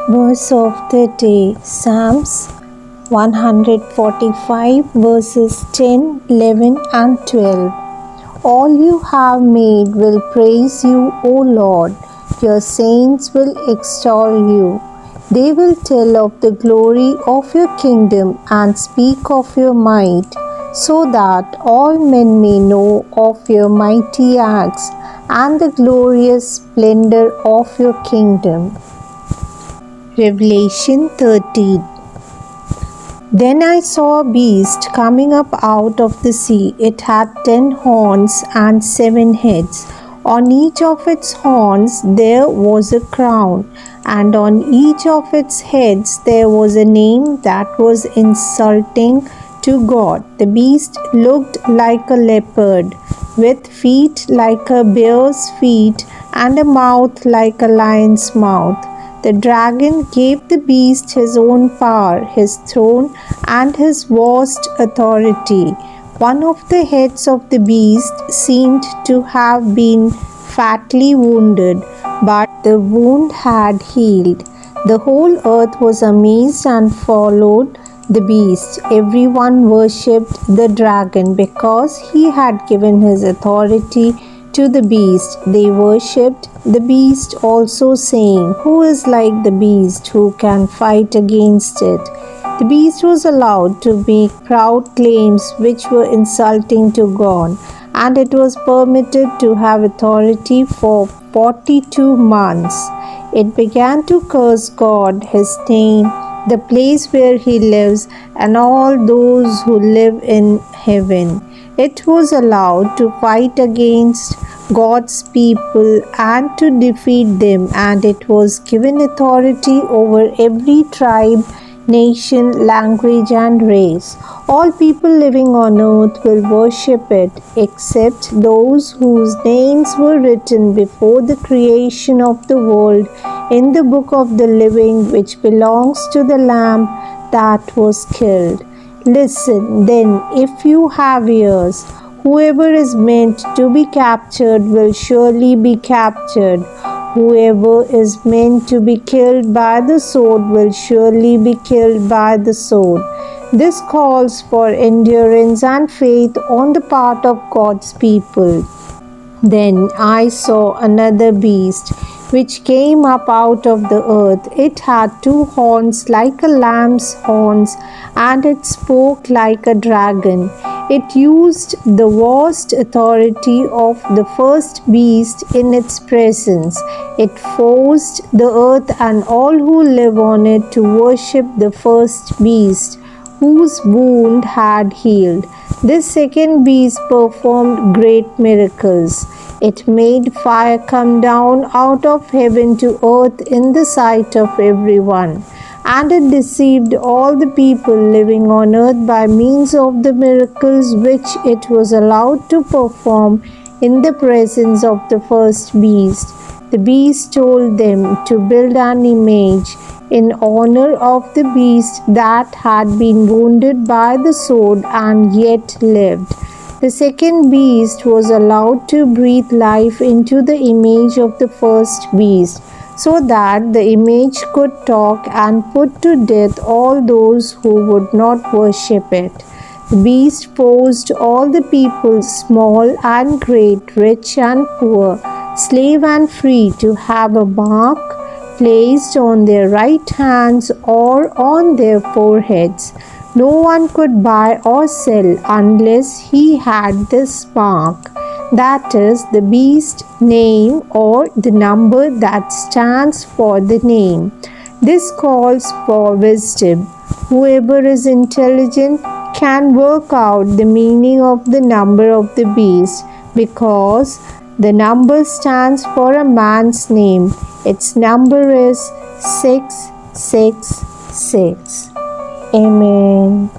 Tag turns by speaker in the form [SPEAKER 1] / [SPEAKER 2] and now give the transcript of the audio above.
[SPEAKER 1] Verse of the day, Psalms 145 verses 10, 11 and 12. All you have made will praise you, O Lord. Your saints will extol you. They will tell of the glory of your kingdom and speak of your might, so that all men may know of your mighty acts and the glorious splendor of your kingdom. Revelation 13. Then I saw a beast coming up out of the sea. It had 10 horns and 7 heads. On each of its horns there was a crown, and on each of its heads there was a name that was insulting to God. The beast looked like a leopard, with feet like a bear's feet and a mouth like a lion's mouth. The dragon gave the beast his own power, his throne, and his vast authority. One of the heads of the beast seemed to have been fatally wounded, but the wound had healed. The whole earth was amazed and followed the beast. Everyone worshipped the dragon because he had given his authority to the beast. They worshipped the beast also, saying, "Who is like the beast? Who can fight against it?" The beast was allowed to make proud claims which were insulting to God, and it was permitted to have authority for 42 months. It began to curse God, his name, the place where he lives, and all those who live in heaven. It was allowed to fight against God's people and to defeat them, and it was given authority over every tribe, nation, language, and race. All people living on earth will worship it, except those whose names were written before the creation of the world in the book of the living, which belongs to the Lamb that was killed. Listen then, if you have ears. Whoever is meant to be captured will surely be captured. Whoever is meant to be killed by the sword will surely be killed by the sword. This calls for endurance and faith on the part of God's people. Then I saw another beast which came up out of the earth. It had 2 horns like a lamb's horns, and it spoke like a dragon. It used the vast authority of the first beast in its presence. It forced the earth and all who live on it to worship the first beast, whose wound had healed. This second beast performed great miracles. It made fire come down out of heaven to earth in the sight of everyone, and it deceived all the people living on earth by means of the miracles which it was allowed to perform in the presence of the first beast. The beast told them to build an image in honor of the beast that had been wounded by the sword and yet lived. The second beast was allowed to breathe life into the image of the first beast, so that the image could talk and put to death all those who would not worship it. The beast forced all the people, small and great, rich and poor, slave and free, to have a mark placed on their right hands or on their foreheads. No one could buy or sell unless he had this mark, that is, the beast's name or the number that stands for the name. This calls for wisdom. Whoever is intelligent can work out the meaning of the number of the beast, because the number stands for a man's name. Its number is 666. Amen.